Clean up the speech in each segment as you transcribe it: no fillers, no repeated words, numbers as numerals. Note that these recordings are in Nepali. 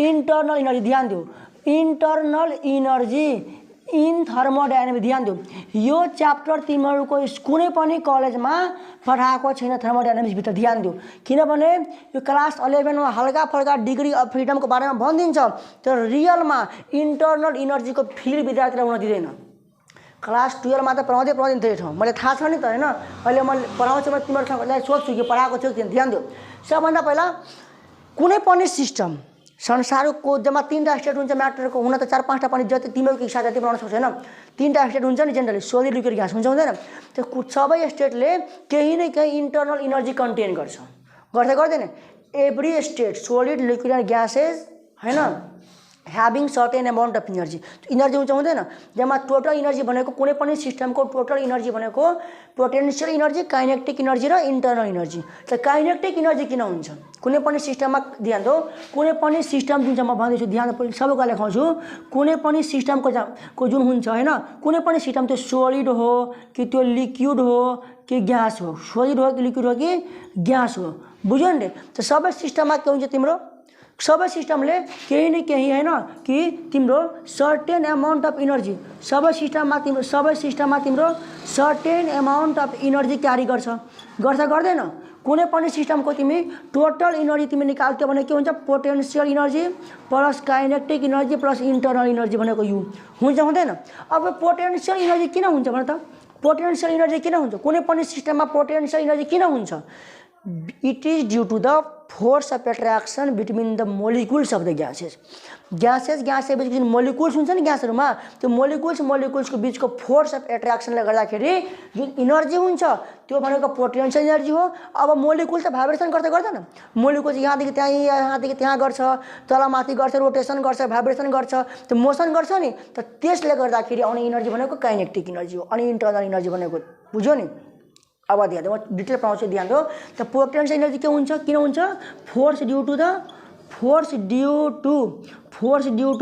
इंटरनल एनर्जी, ध्यान दो, इंटरनल एनर्जी इन थर्मोडायनामिक्स, ध्यान दो, यो च्याप्टर तिमीहरूको कुनै पनि कलेजमा पढाएको छैन थर्मोडायनामिक्स भित्र, ध्यान दो, किनभने यो क्लास 11 मा हल्का फल्का डिग्री अफ फ्रिडमको बारेमा भनिदिन्छ, तर रियलमा इन्टरनल एनर्जीको फिल्ड विद्यार्थीलाई हुन दिँदैन। क्लास 12 मा त पढाउँदै धेरै ठाउँ मैले थाहा छ नि त होइन, अहिले मैले पढाउँछु, म तिमीहरूलाई सोध्छु कि पढाएको थियो कि ध्यान दियो। सबभन्दा पहिला कुनै पनि सिस्टम संसारको जम्मा 3टा स्टेट हुन्छ म्याटरको, हुन त 4-5टा पनि जति तिमीहरूको इच्छा जति बनाउन सक्छ होइन, 3टा स्टेट हुन्छ नि जेनरली, सोलिड लिक्विड ग्यास हुन्छ हुँदैन, त्यो सबै स्टेटले केही न केही इन्टरनल एनर्जी कन्टेन गर्दैन। Every state solid liquid and gases होइन having certain amount of energy, energy हुन्छ हुँदैन, जम्मा टोटल इनर्जी भनेको कुनै पनि सिस्टमको टोटल इनर्जी भनेको पोटेन्सियल इनर्जी, काइनेटिक इनर्जी र इन्टरनल इनर्जी। त काइनेटिक इनर्जी किन हुन्छ कुनै पनि सिस्टममा, ध्यान दो, कुनै पनि सिस्टम जुन चाहिँ म भन्दैछु ध्यान सबैको लेखाउँछु, कुनै पनि सिस्टमको जुन हुन्छ होइन, कुनै पनि सिस्टम त्यो सोलिड हो कि त्यो लिक्विड हो कि ग्यास हो, सोलिड हो कि लिक्विड हो कि ग्यास हो, बुझ्यो नि। त सबै सिस्टममा के हुन्छ तिम्रो, सबै सिस्टमले केही न केही होइन कि तिम्रो सर्टेन अमाउन्ट अफ इनर्जी, सबै सिस्टममा तिम्रो सर्टेन अमाउन्ट अफ इनर्जी क्यारी गर्दैन। कुनै पनि सिस्टमको तिमी टोटल इनर्जी तिमी निकाल्थ्यौ भने के हुन्छ, potential energy plus kinetic energy plus internal energy भनेको यु हुन्छ हुँदैन। अब पोटेन्सियल इनर्जी किन हुन्छ भने त, पोटेन्सियल इनर्जी किन हुन्छ कुनै पनि सिस्टममा, पोटेन्सियल इनर्जी किन हुन्छ, it is due to the force of attraction between the molecules of the gases बीच जुन मोलिकुल्स हुन्छ नि ग्यासहरूमा, त्यो मोलिकुल्सको बिचको फोर्स अफ एट्र्याक्सनले गर्दाखेरि जुन इनर्जी हुन्छ त्यो भनेको पोटेन्सियल इनर्जी हो। अब मोलिकुल त भाइब्रेसन गर्दैन, मोलिकुल चाहिँ यहाँदेखि त्यहाँ गर्छ, तलमाथि गर्छ, रोटेसन गर्छ, भाइब्रेसन गर्छ, त्यो मोसन गर्छ नि, त त्यसले गर्दाखेरि आउने इनर्जी भनेको काइनेटिक इनर्जी हो, अनि इन्टरनल इनर्जी भनेको, बुझ्यो नि। अब ध्यान दो, म डिटेल पढाउँछु, ध्यान दो। त पोटेन्सियल इनर्जी के हुन्छ, किन हुन्छ, force due to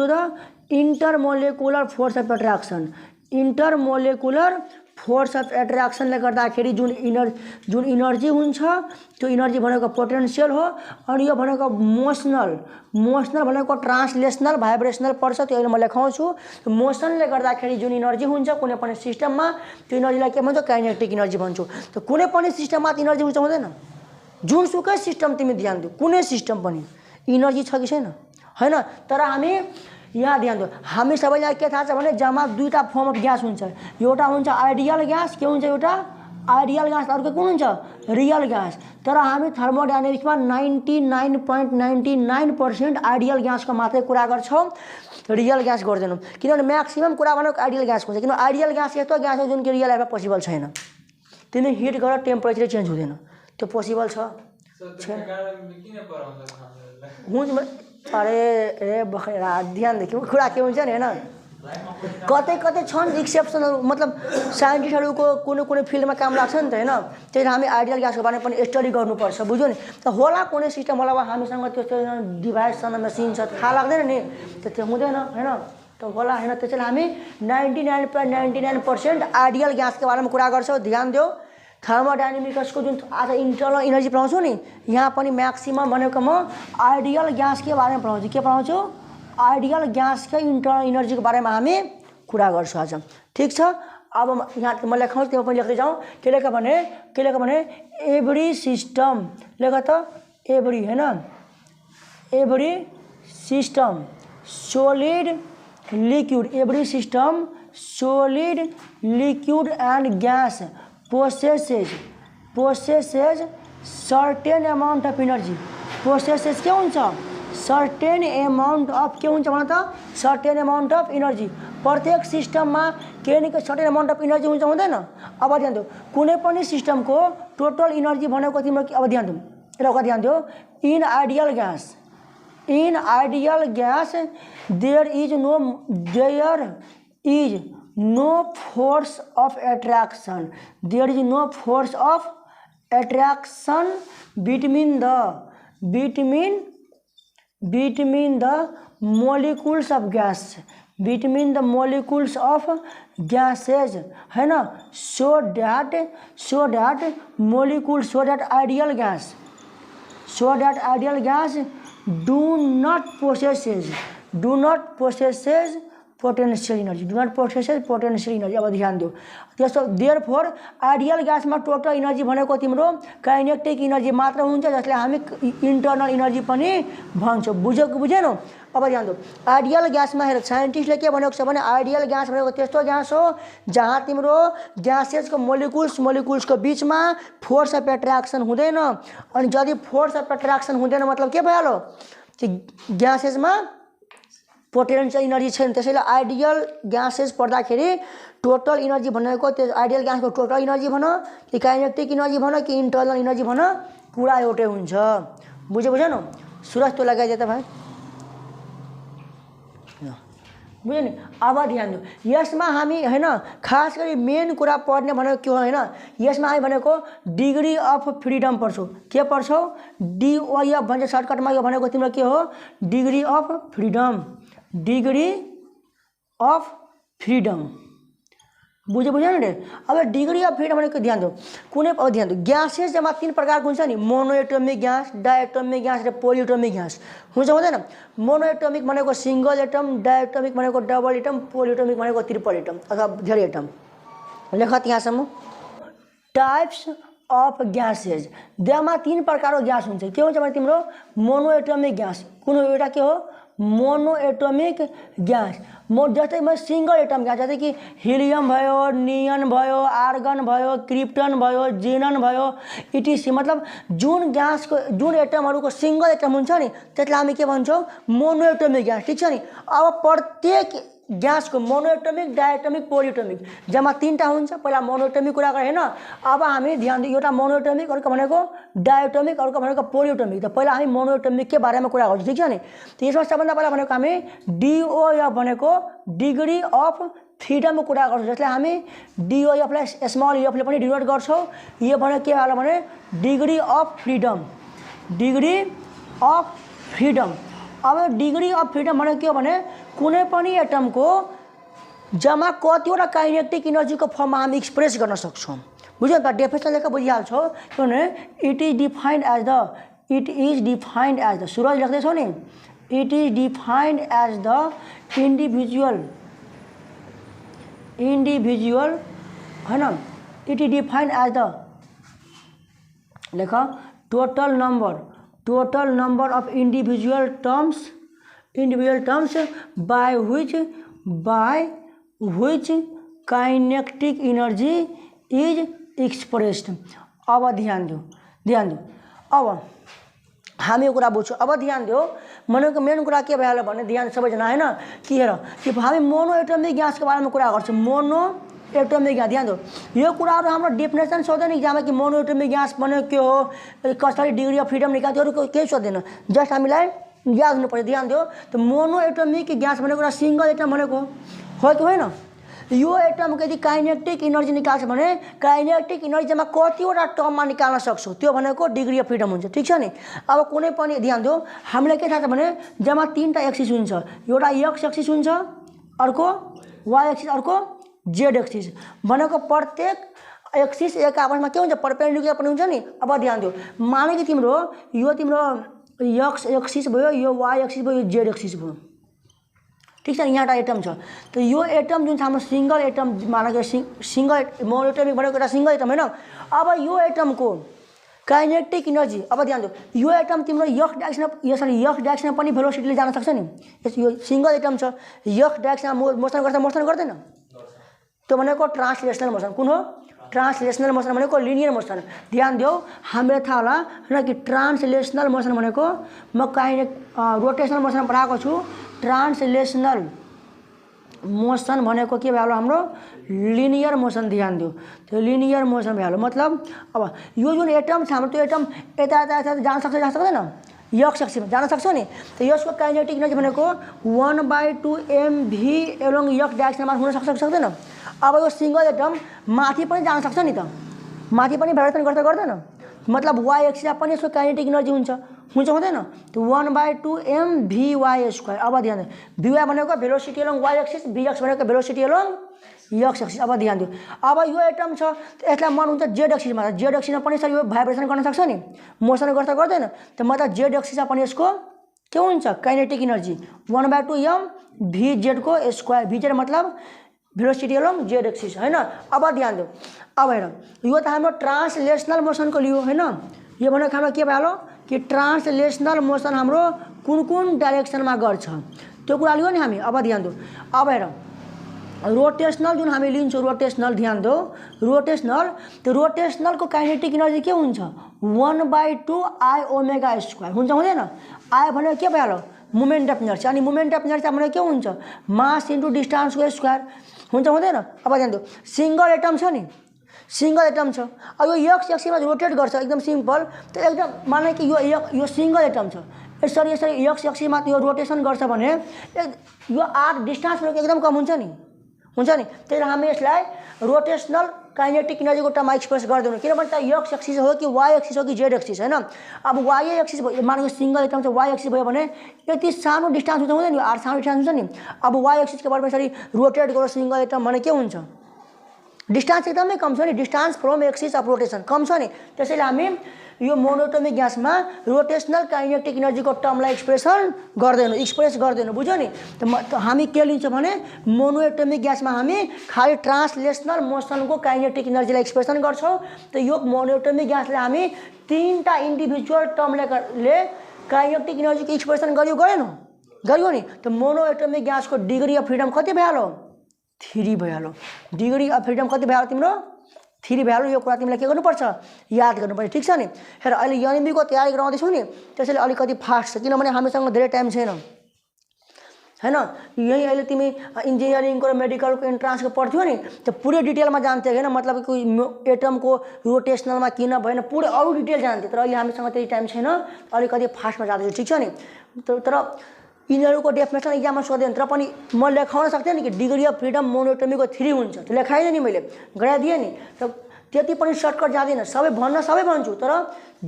the intermolecular force of attraction, intermolecular force of एट्र्याक्सनले गर्दाखेरि जुन इनर्जी हुन्छ त्यो इनर्जी भनेको पोटेन्सियल हो, अनि यो भनेको मोसनल भनेको ट्रान्सलेसनल भाइब्रेसनल पर्छ, त्यो अहिले म लेखाउँछु। मोसनले गर्दाखेरि जुन इनर्जी हुन्छ कुनै पनि सिस्टममा त्यो इनर्जीलाई के भन्छ, काइनेटिक इनर्जी भन्छौँ। त कुनै पनि सिस्टममा इनर्जी हुन्छ हुँदैन, जुनसुकै सिस्टम तिमी ध्यान दियो, कुनै सिस्टम पनि इनर्जी छ कि छैन होइन। तर हामी यहाँ ध्यान दो, हामी सबैलाई के थाहा छ भने जम्मा 2टा फर्म अफ ग्यास हुन्छ, एउटा हुन्छ आइडियल ग्यास, के हुन्छ एउटा आइडियल ग्यास, अर्को कुन हुन्छ रियल ग्यास। तर हामी थर्मोडायनामिक्समा 99.99% आइडियल ग्यासको मात्रै कुरा गर्छौँ, रियल ग्यास गर्दैनौँ, किनभने म्याक्सिमम कुरा भनेको आइडियल ग्यासको हुन्छ, किनभने आइडियल ग्यास यस्तो ग्यास हो जुन कि रियल लाइफमा पोसिबल छैन, तिमी हिट गरेर टेम्परेचर चेन्ज हुँदैन, त्यो पोसिबल छ अरे बखेरा ध्यान देखियो कुरा के हुन्छ नि होइन, कतै छन् एक्सेप्सनहरू, मतलब साइन्टिस्टहरूको कुनै फिल्डमा काम लाग्छ नि त होइन, त्यही हामी आइडियल ग्यासको बारेमा पनि स्टडी गर्नुपर्छ, बुझ्यो नि। त होला कुनै सिस्टम होला, अब हामीसँग त्यस्तो डिभाइस छ, मेसिन छ, थाहा लाग्दैन नि, त्यो हुँदैन होइन, त होला होइन। त्यसैले हामी 99.99% आइडियल ग्यासको बारेमा कुरा गर्छौँ, ध्यान दियो। थर्मोडायनामिक्सको जुन आज इन्टरनल इनर्जी पढाउँछु नि, यहाँ पनि म्याक्सिमम भनेको म आइडियल ग्यासकै बारेमा पढाउँछु, के पढाउँछु, आइडियल ग्यासकै इन्टरनल इनर्जीको बारेमा हामी कुरा गर्छौँ आज, ठिक छ। अब यहाँ म लेखाउँछु, त्यो पनि लेख्दै जाउँ, के लेख भने एभ्री सिस्टम, लेख त एभ्री होइन, every system solid liquid, every system solid liquid and gas possesses certain amount of energy, possesses के हुन्छ, certain amount of के हुन्छ भन त, certain amount of energy, प्रत्येक सिस्टममा के न के सर्टेन अमाउन्ट अफ इनर्जी हुन्छ हुँदैन। अब ध्यान दियो, कुनै पनि सिस्टमको टोटल इनर्जी भनेको तिम्रो, अब ध्यान दियो, एउटा ध्यान दियो, in ideal gas there is no force of attraction, there is no force of attraction between the molecules of gas, between the molecules of gases है ना, so that ideal gas do not possesses potential energy अब ध्यान दियो त्यसो देयरफोर आइडियल ग्यासमा टोटल इनर्जी भनेको तिम्रो काइनेटिक इनर्जी मात्र हुन्छ जसले हामी इन्टरनल इनर्जी पनि भन्छौँ बुझेनौ अब ध्यान दियो आइडियल ग्यासमा हेर साइन्टिस्टले के भनेको छ भने आइडियल ग्यास भनेको त्यस्तो ग्यास हो जहाँ तिम्रो ग्यासेसको मोलिकुल्सको बीचमा फोर्स अफ एट्र्याक्सन हुँदैन अनि यदि फोर्स अफ एट्र्याक्सन हुँदैन मतलब के भइहाल्यो कि ग्यासेसमा पोटेन्शियल इनर्जी छैन त्यसैले आइडियल ग्यासेस पर्दाखेरि टोटल इनर्जी भनेको त्यो आइडियल ग्यासको टोटल इनर्जी भन कि काइनेटिक इनर्जी भन कि इन्टरनल इनर्जी भन पुरा एउटै हुन्छ बुझेन सुरज तो लगाइदिए त भाइ बुझ्यो नि अब ध्यान दियो यसमा हामी हैन खास गरी मेन कुरा पढ्ने भनेको के हो हैन यसमा हामी भनेको डिग्री अफ फ्रिडम पढ्छौँ के पढ्छौँ DOF भन्छ सर्टकटमा यो भनेको तिम्रो के हो डिग्री अफ फ्रिडम बुझ्यो नि अब डिग्री अफ फ्रिडम भनेको ध्यान दियो कुनै अब ध्यान दियो ग्यासेस जम्मा 3 प्रकारको हुन्छ नि मोनोएटोमिक ग्यास डायएटोमिक ग्यास र पोलिएटोमिक ग्यास हुन्छ हुँदैन मोनोएटोमिक भनेको सिंगल एटम डायएटोमिक भनेको डबल एटम पोलिएटोमिक भनेको ट्रिपल एटम अथवा धेरै एटम लेख त्यहाँसम्म टाइप्स अफ ग्यासेस जम्मा 3 प्रकारको ग्यास हुन्छ के हुन्छ भने तिम्रो मोनोएटोमिक ग्यास कुनै एउटा के हो मोनोएटोमिक ग्यास जस्तै म सिंगल एटम ग्यास जस्तै कि हिलियम भयो नियन भयो आर्गन भयो क्रिप्टन भयो जेनन भयो इटिसी मतलब जुन ग्यासको जुन एटमहरूको सिंगल एटम हुन्छ नि त्यसलाई हामी के भन्छौँ मोनोएटोमिक ग्यास ठीक छ नि अब प्रत्येक ग्यासको मोनोएटोमिक डायएटोमिक पोलिएटोमिक जम्मा 3टा हुन्छ पहिला मोनोएटोमिक कुरा गरे हैन अब हामी ध्यान दियो एउटा मोनोएटोमिक अर्को भनेको डायएटोमिक अर्को भनेको पोलिएटोमिक त पहिला हामी मोनोएटोमिक के बारेमा कुरा गर्छौँ ठीक छ नि त यसमा सबभन्दा पहिला भनेको हामी DOF भनेको डिग्री अफ फ्रिडमको कुरा गर्छौँ जसले हामी DOF लाई स्मल f ले पनि डिनोट गर्छौँ यो भनेको के होला भने डिग्री अफ फ्रिडम अब डिग्री अफ फ्रिडम भनेको के हो भने कुनै पनि एटमको जम्मा कतिवटा काइनेटिक इनर्जीको फर्ममा हामी एक्सप्रेस गर्न सक्छौँ बुझ्यो त डेफिनेसन लेखेर बुझिहाल्छौ किनभने it is defined as the सुरज लेख्दैछौ नि it is defined as the individual हैन it is defined as the लेख total number of individual terms by which kinetic energy is expressed अब ध्यान दियो अब हामी यो कुरा बुझ्छौँ अब ध्यान दियो भनेको मेन कुरा के भइहाल्यो भने ध्यान सबैजना हैन के हेर कि हामी मोनोएटोमिक ग्यासको बारेमा कुरा गर्छौँ मोनोएटोमिक ग्यास ध्यान दियो यो कुराहरू हाम्रो डेफिनेसन सोध्दैन इक्जाममा कि मोनोएटोमिक ग्यास भनेको के हो कसरी डिग्री अफ फ्रिडम निकाल्थ्यो केही सोध्दैन जस्ट हामीलाई याद हुनुपर्छ ध्यान दियो त मोनोएटोमिक ग्यास भनेको एउटा सिंगल एटम भनेको हो कि होइन यो एटमको यदि काइनेटिक इनर्जी निकाल्छ भने काइनेटिक इनर्जीमा कतिवटा टर्ममा निकाल्न सक्छौँ त्यो भनेको डिग्री अफ फ्रिडम हुन्छ ठीक छ नि अब कुनै पनि ध्यान दियो हामीलाई के थाहा छ भने जम्मा 3टा एक्सिस हुन्छ एउटा एक्स एक्सिस हुन्छ अर्को वाई एक्सिस अर्को जेड एक्सिस भनेको प्रत्येक एक्सिस एक आपसमा के हुन्छ परपेन्डिकुलर पनि हुन्छ नि अब ध्यान दियो माने कि तिम्रो एक्स एक्सिस भयो यो वाई एक्सिस भयो यो जेड एक्सिस भयो ठीक छ नि यहाँटा एटम छ त यो एटम जुन छ हाम्रो सिंगल एटम मानेको सिंगल मोनोएटोमिक भनेको एउटा सिंगल एटम हैन अब यो एटमको काइनेटिक इनर्जी अब ध्यान दियो यो एटम तिम्रो यस डाइरेक्सनमा पनि भेलोसिटीले जान सक्छ नि यो सिंगल एटम छ यस डाइरेक्सनमा मोसन गर्दैन त्यो भनेको ट्रान्सलेशनल मोसन कुन हो ट्रान्सलेशनल मोसन भनेको लिनियर मोसन ध्यान दियो हामीलाई थाहा होला हैन कि ट्रान्सलेशनल मोसन भनेको म रोटेशनल मोसन पढाएको छु ट्रान्सलेशनल मोसन भनेको के भयो हाम्रो लिनियर मोसन ध्यान दियो त्यो लिनियर मोसन भयो मतलब अब यो जुन एटम छ हाम्रो त्यो एटम यता जान सक्दैन यक्स एक्सिसमा जान सक्छ नि त यसको काइनेटिक इनर्जी भनेको 1/2 mv एलोङ यक्स डाइरेक्सनमा हुन सक्दैन अब यो सिंगल एटम माथि पनि जान सक्छ नि त माथि पनि भाइब्रेसन गर्दैन मतलब वाई एक्सिसमा पनि यसको काइनेटिक इनर्जी हुन्छ हुँदैन त 1/2 mvy²। अब ध्यान दियो vy भनेको velocity along Y axis vx भनेको भेलोसिटी एलोङ एक्स एक्सिस अब ध्यान दियो अब यो एटम छ यसलाई मन हुन्छ जेड एक्सिसमा पनि सर यो भाइब्रेसन गर्न सक्छ नि मोसन गर्दैन त मतलब जेड एक्सिसमा पनि यसको के हुन्छ काइनेटिक इनर्जी 1/2 mvz को स्क्वायर vz मतलब भेलोसिटी अलोङ जेड एक्सिस हैन। अब ध्यान दो, अब हेर यो त हाम्रो ट्रान्सलेशनल मोसनको लियो हैन। यो भनेको हाम्रो के भयो कि ट्रान्सलेशनल मोसन हाम्रो कुन कुन डाइरेक्सनमा गर्छ त्यो कुरा लियो नि हामी। अब ध्यान दो, अब हेर रोटेशनल जुन हामी लिन्छौँ रोटेशनल, ध्यान दो रोटेशनल, त्यो रोटेशनलको काइनेटिक इनर्जी के हुन्छ 1/2 I ओमेगा स्क्वायर हुन्छ हुँदैन। I भनेको के भयो मोमेन्ट अफ इनर्सिया, अनि मोमेन्ट अफ इनर्सिया भनेको के हुन्छ मास इन्टु डिस्टेन्सको स्क्वायर हुन्छ हुँदैन। अब ध्यान दो सिंगल एटम छ नि, सिंगल एटम छ, अब यो एक्स एक्सिसमा रोटेट गर्छ एकदम सिम्पल। त्यो एकदम माने कि यो सिंगल एटम छ, यसरी यसरी एक्स एक्सिसमा यो रोटेसन गर्छ भने यो आर्क डिस्टेन्स भनेको एकदम कम हुन्छ नि, हुन्छ नि। त्यही हामी यसलाई रोटेशनल काइनेटिक इनर्जीको टर्ममा एक्सप्रेस गर्दैनौँ, किनभने त एक्स एक्सिस हो कि वाई एक्सिस हो कि जेड एक्सिस हैन। अब वाई एक्सिस भयो मानेको सिंगल एटम चाहिँ वाई एक्सिस भयो भने यति सानो डिस्टेन्स हुन्छ हुँदैन, यो आर सानो डिस्टेन्स हुन्छ नि। अब वाई एक्सिसको बारेमा यसरी रोटेट गरो सिंगल एटम भने के हुन्छ डिस्टेन्स एकदमै कम छ नि, distance from axis of rotation कम छ नि। त्यसैले हामी यो मोनोएटोमिक ग्यासमा रोटेशनल काइनेटिक इनर्जीको टर्मलाई एक्सप्रेस गर्दैनौँ बुझ्यो नि। त हामी के लिन्छौँ भने मोनोएटोमिक ग्यासमा हामी खालि ट्रान्सलेशनल मोसनको काइनेटिक इनर्जीलाई एक्सप्रेसन गर्छौँ। त यो मोनोएटोमिक ग्यासले हामी 3टा इन्डिभिजुअल टर्मले काइनेटिक इनर्जीको एक्सप्रेसन गर्यो नि। त मोनोएटोमिक ग्यासको डिग्री अफ फ्रिडम कति भइहाल्यो 3 भइहाल्यो। डिग्री अफ फ्रिडम कति भइहाल्यो तिम्रो 3 भइहाल्यो। यो कुरा तिमीलाई के गर्नुपर्छ याद गर्नुपर्छ, ठिक छ नि। हेर अहिले एनएमबीको तयारी गराउँदैछौँ नि, त्यसैले अलिकति फास्ट छ किनभने हामीसँग धेरै टाइम छैन हैन। यही अहिले तिमी इन्जिनियरिङको र मेडिकलको इन्ट्रान्सको पढ्थ्यौ नि, त पुरै डिटेलमा जान्थ्यौ हैन, मतलब कि एटमको रोटेसनलमा किन भएन पुरै अरू डिटेल जान्थ्यौ। तर अहिले हामीसँग त्यति टाइम छैन, अलिकति फास्टमा जाँदैछु, ठिक छ नि। तर यिनीहरूको डेफिनेसन एक्जाममा सोधेन तर पनि म लेखाउन सक्थेँ नि कि डिग्री अफ फ्रिडम मोनोएटोमिकको 3 हुन्छ, त्यो लेखाइदिएँ नि मैले, गराइदिएँ नि। र त्यति पनि सर्टकट जाँदैन, सबै भन्छु, तर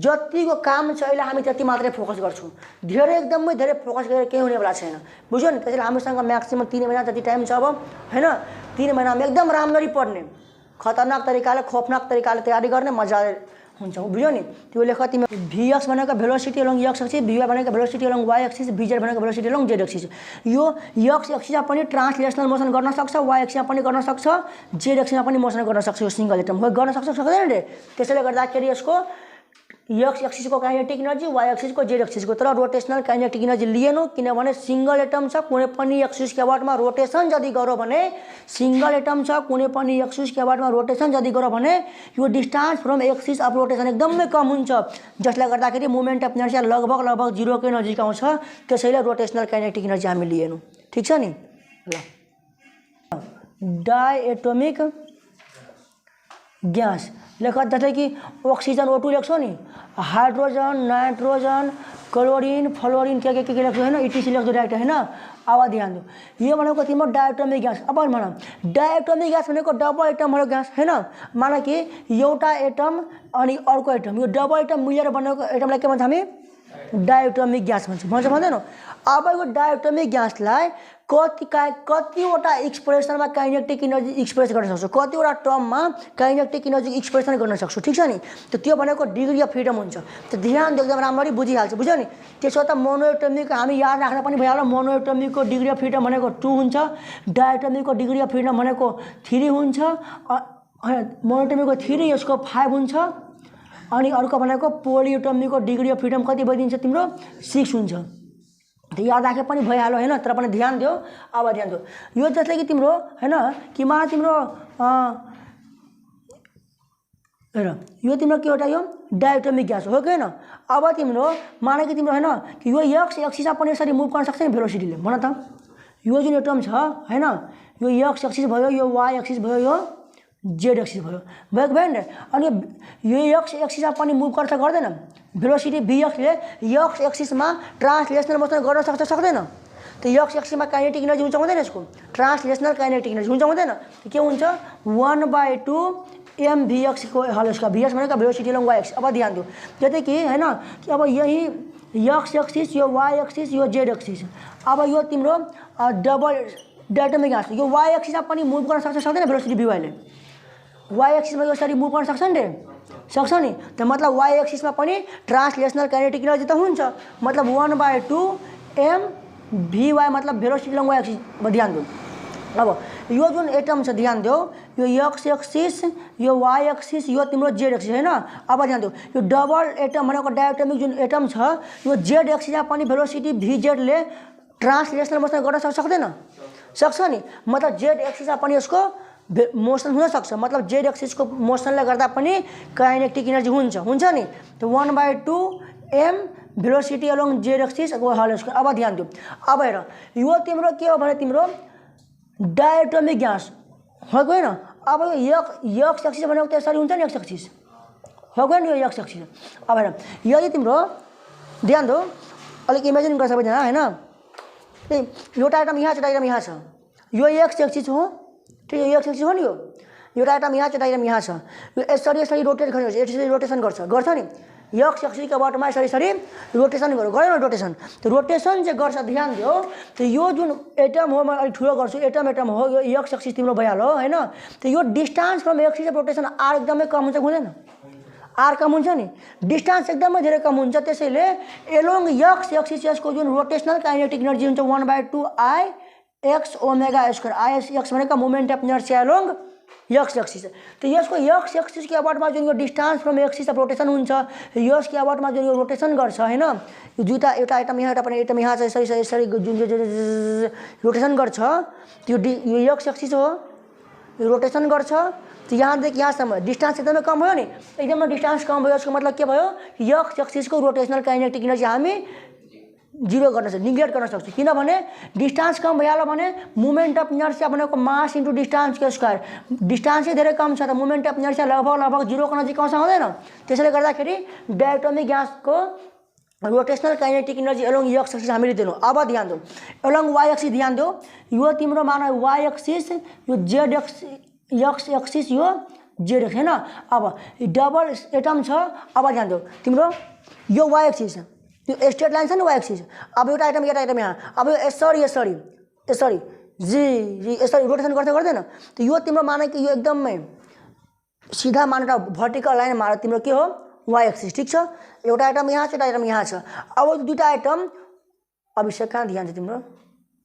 जतिको काम छ अहिले हामी त्यति मात्रै फोकस गर्छौँ, धेरै एकदमै धेरै फोकस गरेर केही हुनेवाला छैन, बुझ्यो नि। त्यसैले हामीसँग म्याक्सिमम 3 महिना जति टाइम छ अब हैन। 3 महिनामा एकदम राम्ररी पढ्ने, खतरनाक तरिकाले खौफनाक तरिकाले तयारी गर्ने, मजाले हुन्छ, बुझ्यो नि। त्यो लेख तिमी vx भनेको velocity along x axis, vy भनेको velocity along y axis, vz भनेको भेलोसिटी अलोङ z एक्सिस। यो x एक्सिसमा पनि ट्रान्सलेशनल मोसन गर्न सक्छ, y एक्सिसमा पनि गर्न सक्छ, z एक्सिसमा पनि मोसन गर्न सक्छ। यो सिंगल एटम हो गर्न सक्छ सक्दैन रे। त्यसैले गर्दाखेरि यसको x एक्सिसको काइनेटिक इनर्जी y एक्सिसको z एक्सिसको, तर रोटेशनल काइनेटिक इनर्जी लिएनौ किनभने सिंगल एटम छ, कुनै पनि एक्सिस के अबाउटमा रोटेसन यदि गरो भने सिंगल एटम छ, कुनै पनि एक्सिस के अबाउटमा रोटेसन यदि गरो भने यो distance from axis of rotation एकदमै कम हुन्छ, जसले गर्दाखेरि मोमेन्ट अफ इनर्सिया लगभग 0 को नजिक आउँछ। त्यसैले रोटेशनल काइनेटिक इनर्जी हामी लिएनौ, ठीक छ नि। ल डायएटोमिक ग्यास लेख, जस्तै कि ऑक्सीजन O2 लेख्छौ नि, हाइड्रोजन नाइट्रोजन क्लोरिन फ्लोरिन के लेख्छौ हैन, इटिसी लेख्छौ डाइरेक्ट हैन। अब ध्यान दो यो भनेको तिम्रो डायएटोमिक ग्यास। अब भन डायएटोमिक ग्यास भनेको डबल एटम वाला ग्यास हैन, माने कि एउटा एटम अनि अर्को एटम, यो डबल एटम मिलेर बनेको एटमलाई के भन्छ हामी डायएटोमिक ग्यास भन्दैनौ। अब यो डायएटोमिक ग्यासलाई कतिवटा एक्सप्रेसनमा काइनेटिक इनर्जी एक्सप्रेस गर्न सक्छौ, कतिवटा टर्ममा काइनेटिक इनर्जी एक्सप्रेसन गर्न सक्छौ, ठिक छ नि। त त्यो भनेको डिग्री अफ फ्रिडम हुन्छ। त ध्यान दे एकदम राम्ररी बुझिहाल्छ, बुझ्यो नि। त्यसो त मोनोएटोमिक हामी याद राख्न पनि भइहाल्यो, मोनोएटोमिकको डिग्री अफ फ्रिडम भनेको 2 हुन्छ, डायएटोमिकको डिग्री अफ फ्रिडम भनेको 3 हुन्छ, मोनोएटोमिकको 3 यसको 5 हुन्छ, अनि अर्को भनेको पोलिएटोमिकको डिग्री अफ फ्रिडम कति भइदिन्छ तिम्रो 6 हुन्छ। त्यो याद राखे पनि भइहाल्यो हैन, तर पनि ध्यान दियो। अब ध्यान दियो यो जस्तै कि तिम्रो हैन कि मा तिम्रो हेर यो तिम्रो के एउटा यो डायएटोमिक ग्यास हो कि हैन। अब तिम्रो माने कि तिम्रो हैन कि यो x एक्सिसमा पनि यसरी मुभ गर्न सक्छ नि भेलोसिटीले, भन त। यो जुन एटम छ हैन, यो x एक्सिस भयो, यो y एक्सिस भयो, यो z एक्सिस भयो भएन। अनि यो x एक्सिसमा पनि मुभ गर्छ गर्दैन, भेलोसिटी vx ले x एक्सिसमा ट्रान्सलेशनल मोसन गर्न सक्छ सक्दैन। त x एक्सिसमा काइनेटिक इनर्जी हुन्छ हुँदैन, यसको ट्रान्सलेशनल काइनेटिक इनर्जी हुन्छ हुँदैन। के हुन्छ 1/2 mvx को हल, यसका vx भनेको भेलोसिटी अलोङ y एक्सिस। अब ध्यान दियो जस्तै कि हैन कि अब यही x एक्सिस, यो y एक्सिस, यो z एक्सिस। अब यो तिम्रो डबल डायएटोमिक ग्यास, यो y एक्सिसमा पनि मुभ गर्न सक्छ सक्दैन भेलोसिटी vy ले, y एक्सिसमा यो यसरी मुभ गर्न सक्छ नि रे, सक्छ नि। त मतलब y एक्सिसमा पनि ट्रान्सलेशनल काइनेटिक इनर्जी त हुन्छ, मतलब 1/2 एम भी वाई मतलब भेलोसिटी लङ वाई एक्सिस ध्यान दो। अब यो जुन एटम छ ध्यान दो, यो एक्स एक्सिस यो वाई एक्सिस यो तिम्रो जेड एक्सिस हैन। अब ध्यान दो यो डबल एटम भनेको डायटोमिक जुन एटम छ यो जेड एक्सिसमा पनि भेलोसिटी vz ले ट्रान्सलेशनल मोसन गर्न सक्दैन? सक्छ नि। मतलब जेड एक्सिसमा पनि यसको मोसन हुन सक्छ। मतलब जेड एक्सिसको मोसनले गर्दा पनि काइनेटिक एनर्जी हुन्छ नि। त 1/2 m velocity along Z axis whole square. अब ध्यान दियो, अब हेर यो तिम्रो के हो भने तिम्रो डायटोमिक ग्यास हो गएन। अब यो एक्स एक्सिस भनेको त यसरी हुन्छ नि, एक्स एक्सिस हो गयो नि यो एक्स एक्सिस। अब हेर यदि तिम्रो ध्यान दो अलिक इमेजिन गर्छ सबैजना हैन, एउटा आइटम यहाँ छ, डायग्राम यहाँ छ, यो एक्स एक्सिस हो, ठीक है, यो एक्स एक्सिस हो नि, यो आइटम यहाँ छ, डायग्राम यहाँ छ, यो यसरी रोटेट गर्छ, यसरी रोटेसन गर्छ नि, एक्स एक्सिसको बाटोमा यसरी रोटेसन गर्यो न रोटेसन। त रोटेसन चाहिँ गर्छ ध्यान दियो। त यो जुन एटम हो म अलि ठुलो गर्छु, एटम हो, यो एक्स एक्सिस तिम्रो भइहाल्यो हैन। त यो distance from axis of rotation R एकदमै कम हुन्छ हुँदैन? आर कम हुन्छ नि, डिस्टेन्स एकदमै धेरै कम हुन्छ। त्यसैले एलोङ एक्स एक्सिस यसको जुन रोटेसनल काइनेटिक एनर्जी हुन्छ 1/2 I x omega square. I x भनेको moment of inertia along X axis. त यसको एक्स एक्सिसको अबाउटमा जुन यो distance from axis of rotation हुन्छ, यसको अबाउटमा जुन यो रोटेसन गर्छ हैन, यो दुईटा एउटा आइटम यहाँ एउटा पनि आइटम यहाँ छ, यसरी जुन रोटेसन गर्छ त्यो यो एक्स एक्सिस हो, यो रोटेसन गर्छ। त यहाँदेखि यहाँसम्म डिस्टेन्स एकदमै कम भयो नि, एकदमै डिस्टेन्स कम भयो। यसको मतलब के भयो, एक्स एक्सिसको रोटेसनल काइनेटिक एनर्जी हामी जीरो गर्न सक्छ, निग्लेक्ट गर्न सक्छ। किनभने डिस्टेन्स कम भइहाल्यो भने मोमेन्ट अफ इनर्शिया भनेको मास इन्टु डिस्टेन्सको स्क्वायर, डिस्टेन्सै धेरै कम छ त मोमेन्ट अफ इनर्शिया लगभग 0 को नजिक आउँछ हुँदैन? त्यसैले गर्दाखेरि डायटोमिक ग्यासको rotational kinetic energy along X axis हामीले दिनु। अब ध्यान दो एलोङ वाई एक्सिस ध्यान दो, यो तिम्रो मान वाई एक्सिस, यो जेड एक्स एक्सिस, यो जेड एक्स हैन। अब डबल एटम छ। अब ध्यान दो तिम्रो यो वाई एक्सिस, यो स्ट्रेट लाइन छ नि वाई एक्सिस। अब एउटा आइटम यहाँ, अब यो यसरी जी यसरी रोटेसन गर्दैन? त यो तिम्रो मान कि यो एकदमै सिधा मानेर भर्टिकल लाइन मार तिम्रो के हो वाई एक्सिस, ठीक छ। एउटा आइटम यहाँ छ, एउटा आइटम यहाँ छ। अब दुईटा आइटम अभिषेक कहाँ ध्यान छ तिम्रो,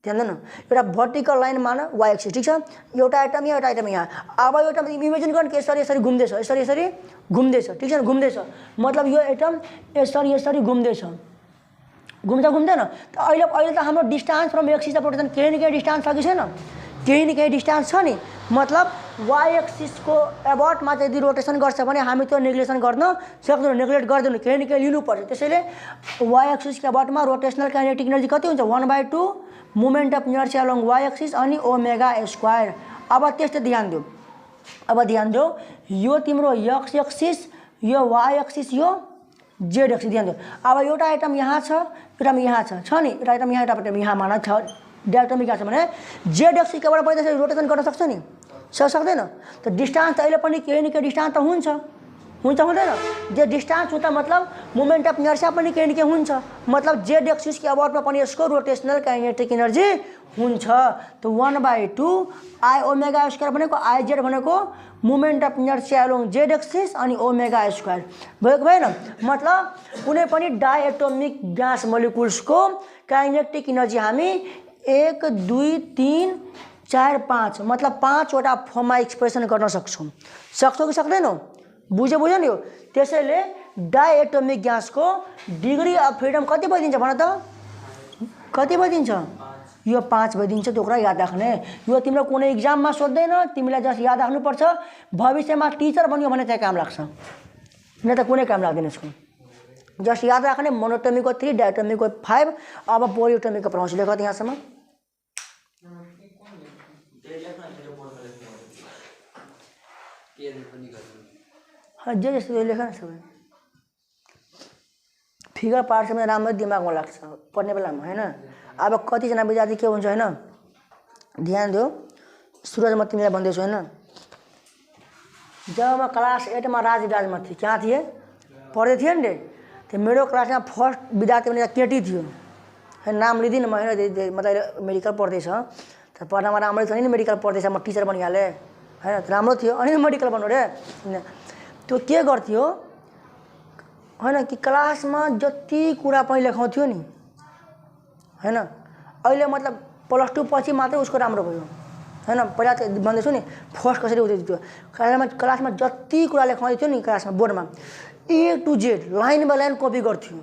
ध्यान देन, एउटा भर्टिकल लाइन मान वाई एक्सिस, ठीक छ। एउटा आइटम यहाँ, एउटा आइटम यहाँ। अब एउटा इमेजिन गर्नु कि यसरी घुम्दैछ, यसरी घुम्दैछ, ठीक छ, घुम्दैछ। मतलब यो आइटम यसरी घुम्दैछ, घुम्दैन? त अहिले त हाम्रो distance from axis of rotation केही न केही डिस्टेन्स छ कि छैन? केही न केही डिस्टेन्स छ नि। मतलब वाई एक्सिसको एबाउटमा चाहिँ यदि रोटेसन गर्छ भने हामी त्यो नेग्लेक्सन गर्न सक्दैनौँ, नेग्लेक्ट गर्दैनौँ, केही न केही लिनुपर्छ। त्यसैले वाई एक्सिसको एबाउटमा रोटेसनल काइनेटिक एनर्जी कति हुन्छ 1/2 moment of inertia along Y axis अनि ओमेगा स्क्वायर। अब त्यस्तै ध्यान दियो, अब ध्यान दियो यो तिम्रो एक्स एक्सिस, यो वाई एक्सिस, यो जेड एक्सिस ध्यान दियो। अब एउटा आइटम यहाँ छ, एउटा यहाँ छ नि, एउटा आइटम यहाँ, एउटा आइटम यहाँ मान छ, डायटोमिक ग्यास छ भने जेड एक्सिसबाट पनि त्यसरी रोटेसन गर्न सक्छ नि, सक्दैन? त डिस्टेन्स त अहिले पनि केही न केही डिस्टेन्स त हुन्छ हुँदैन? जे डिस्टेन्स हुन्छ मतलब मोमेन्ट अफ इनर्शिया पनि केही न केही हुन्छ। मतलब जेड एक्सिसको अबाउटमा पनि यसको रोटेसनल काइनेटिक एनर्जी हुन्छ। त 1/2 I ओमेगा स्क्वायर भनेको आइजेड भनेको moment of inertia along Z axis अनि ओमेगा स्क्वायर भयो कि भएन? मतलब कुनै पनि डायटोमिक ग्यास मोलिकुल्सको काइनेटिक एनर्जी हामी 1 2 3 4 5 मतलब 5 वटा फर्ममा एक्सप्रेसन गर्न सक्छौँ कि सक्दैनौँ? बुझ्यो नि? हो त्यसैले डायटोमिक ग्यासको डिग्री अफ फ्रिडम कति भइदिन्छ भन त? कति भइदिन्छ? यो 5 भइदिन्छ। त्यो कुरा याद राख्ने। यो तिम्रो कुनै इक्जाममा सोध्दैन, तिमीलाई जस्ट याद राख्नुपर्छ। भविष्यमा टिचर बन्यो भने चाहिँ काम लाग्छ, न त कुनै काम लाग्दैन यसको। जस्ट याद राख्ने मोनोटोमीको 3 डायटोमीको 5। अब पोलियोटोमीको पढाउँछु, लेख त यहाँसम्म। जे जस्तो लेख न सबै फिगर पार्ट चाहिँ राम्रो दिमागमा लाग्छ पढ्ने बेलामा हैन। अब कतिजना विद्यार्थी के हुन्छ हैन, ध्यान दियो सुरज म तिमीलाई भन्दैछु हैन। जब म क्लास 8 में राजविराजमा थिएँ, कहाँ थिएँ पढ्दै थिएँ नि, त्यो मेरो क्लासमा फर्स्ट विद्यार्थी भने केटी थियो, नाम लिदिनँ म हैन। मतलब मेडिकल पढ्दैछ त, पढ्नमा राम्रै छ नि, मेडिकल पढ्दैछ, म टिचर बनिहालेँ हैन, राम्रो थियो। अनि मेडिकल बन्नु रे, त्यो के गर्थ्यो हैन कि क्लासमा जति कुरा पनि लेखाउँथ्यो नि, हैन। अहिले मतलब +2 पछि मात्रै उसको राम्रो भयो हैन। पहिला त भन्दैछु नि फर्स्ट कसरी हुँदै थियो क्लासमा जति कुरा लेखाउँदै थियो नि क्लासमा बोर्डमा A to Z line by line copy गर्थ्यो।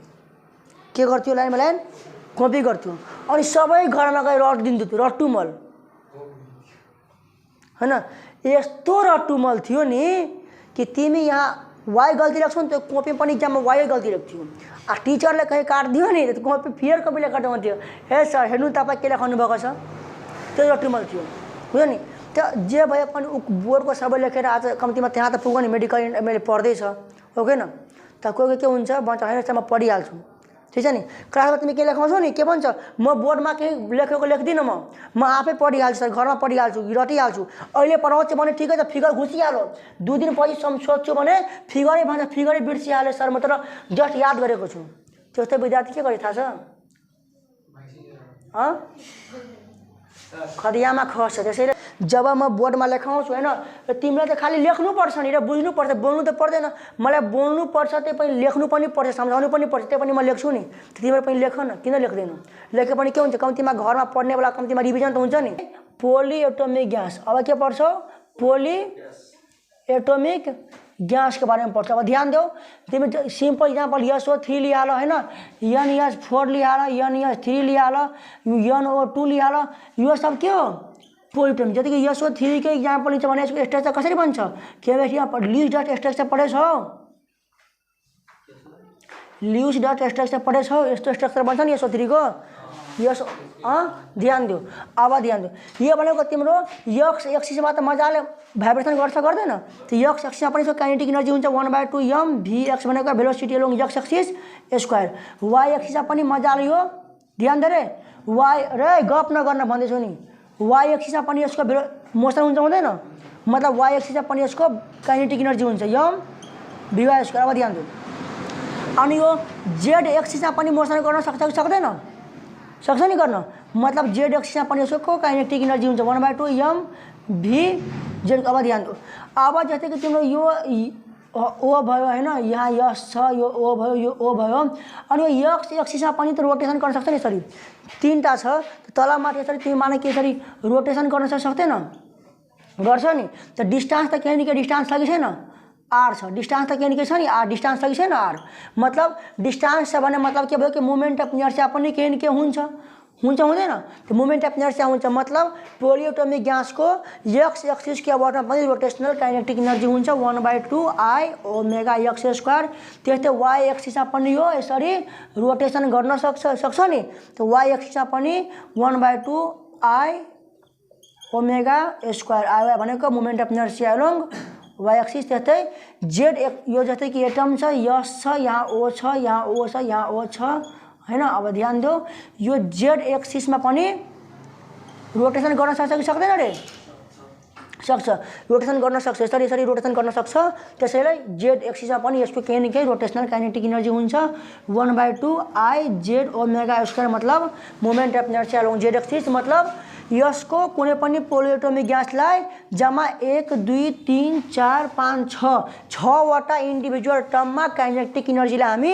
के गर्थ्यो? लाइन बाइ लाइन कपी गर्थ्यो अनि सबै घरमा गएर रट दिन्थ्यो त्यो रट्टुमल हैन। यस्तो रट्टुमल थियो नि कि तिमी यहाँ वाइ गल्ती लेख्छौ नि त्यो कपी पनि इक्जाममा वाइ गल्ती लेख्थ्यो। टिचरले कहीँ काट्दियो नि त्यो कपी फेयर कपीले काट्नु हुन्थ्यो। हे सर हेर्नु तपाईँ के लेखाउनु भएको छ, त्यो रट्टुमल थियो बुझ्यो नि। त्यो जे भए पनि बोर्डको सबै लेखेर आज कम्तीमा त्यहाँ त पुग्यो नि मेडिकल मैले पढ्दैछ ओके न। त कोही के हुन्छ भन्छ होइन म पढिहाल्छु ठिक छ नि। क्लासमा तिमी के लेखाउँछौ नि के भन्छ म बोर्डमा केही लेखेको लेख्दिनँ म आफै पढिहाल्छु सर घरमा पढिहाल्छु रटिहाल्छु। अहिले पढाउँछु भने ठिकै छ फिगर घुसिहाल्यो 2 दिन पछि सोध्छु भने फिगरै भन्छ फिगरै बिर्सिहाल्यो सर म तर जस्ट याद गरेको छु। त्यस्तै विद्यार्थी के गरे थाहा छ खदियामा खस्छ। त्यसैले जब म बोर्डमा लेखाउँछु होइन तिमीलाई त खालि लेख्नुपर्छ नि र बुझ्नुपर्छ बोल्नु त पर्दैन। मलाई बोल्नुपर्छ त्यही पनि लेख्नु पनि पर्छ सम्झाउनु पनि पर्छ त्यही पनि म लेख्छु नि। तिमीले पनि लेख न किन लेख्दैनौ? लेखे पनि के हुन्छ कम्तीमा घरमा पढ्ने बेला कम्तीमा रिभिजन त हुन्छ नि। पोली एटोमिक ग्यास अब के पढ्छौ? पोली एटोमिक ग्यास के बारे में पढ़ते। अब ध्यान दो तिमी सिंपल एग्जाम्पल SO3 लिहाल हैन NH4 लिहाल NH3 लिहाल NO2 लिहाल यो सब के हो पोलिटोमिक। जति कि SO3 के एग्जाम्पल लिन्छ भने यसको स्ट्रक्चर कसरी बन्छ केमिस्ट्रीमा ल्युइस डट स्ट्रक्चर पढेछौ ल्युइस डट स्ट्रक्चर पढेछौ यस्तो स्ट्रक्चर बन्छ नि SO3 को यस ध्यान दियो। अब ध्यान दियो यो भनेको तिम्रो x एक्सिसमा त मजाले भाइब्रेसन गर्छ गर्दैन त्यो x एक्सिसमा पनि यसको काइनेटिक एनर्जी हुन्छ 1/2 m vx भनेको velocity along x axis square y एक्सिसमा पनि मजाले यो ध्यान दे रे y रे गफ नगर्न भन्दैछु नि y एक्सिसमा पनि यसको मोसन हुन्छ हुँदैन मतलब y एक्सिसमा पनि यसको काइनेटिक एनर्जी हुन्छ m vy स्क्वायर। अब ध्यान दियो अनि यो z एक्सिसमा पनि मोसन गर्न सक्छ कि सक्दैन सक्छ नि गर्न मतलब z एक्सिसमा पनि यसको काइनेटिक एनर्जी हुन्छ 1/2 m v z। अब ध्यान दो अब जस्तै कि तिम्रो यो ओ भयो हैन यहाँ यस छ यो ओ भयो यो ओ भयो अनि यो x एक्सिसमा पनि त रोटेसन गर्न सक्छ नि यसरी तीनटा छ तल माथि यसरी तिमी माने के यसरी रोटेसन गर्न सक्दैन गर्छ नि त डिस्टेंस त केही न केही डिस्टेंस छ कि छैन r छ डिस्टेंस त केही न केही छ नि r डिस्टेंस छ कि छैन r मतलब डिस्टेंस छ भने मतलब के भयो कि मोमेन्ट अफ इनर्शिया पनि केही न केही हुन्छ हुँदैन त्यो मोमेन्ट अफ इनर्शिया हुन्छ मतलब पोलिएटोमिक ग्यासको x एक्सिस के अबाउटमा पनि रोटेशनल काइनेटिक एनर्जी हुन्छ 1/2 I ओमेगा x स्क्वायर। त्यस्तै y एक्सिसमा पनि यो यसरी रोटेसन गर्न सक्छ नि त्यो y एक्सिसमा पनि 1/2 I ओमेगा स्क्वायर I भनेको moment of inertia along y axis. त्यस्तै z यो जस्तै कि एटम छ s छ यहाँ o छ यहाँ o छ यहाँ o छ हैन। अब ध्यान दो यो z एक्सिसमा पनि रोटेसन गर्न सक्छ कि सक्दैन रे सक्छ रोटेसन गर्न सक्छ यसरी यसरी रोटेसन गर्न सक्छ। त्यसैले z एक्सिसमा पनि यसको केही न केही रोटेशनल काइनेटिक एनर्जी हुन्छ 1/2 I z ओमेगा स्क्वायर मतलब moment of inertia along z axis. मतलब यसको कुनै पनि पोलिएटोमिक ग्यासलाई जम्मा 1 2 3 4 5 6 वटा इन्डिभिजुअल टर्ममा काइनेटिक एनर्जीलाई हामी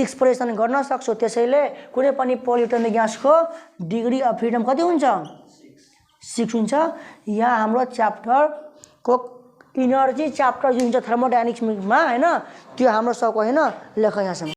एक्सप्रेसन गर्न सक्छौं। त्यसैले कुनै पनि पोलिएटोमिक ग्यासको डिग्री अफ फ्रिडम कति हुन्छ 6 हुन्छ। यहाँ हाम्रो च्याप्टरको एनर्जी च्याप्टर जुन हुन्छ थर्मोडायनामिक्समा हैन त्यो हाम्रो सको हैन लेख यहाँसम्म।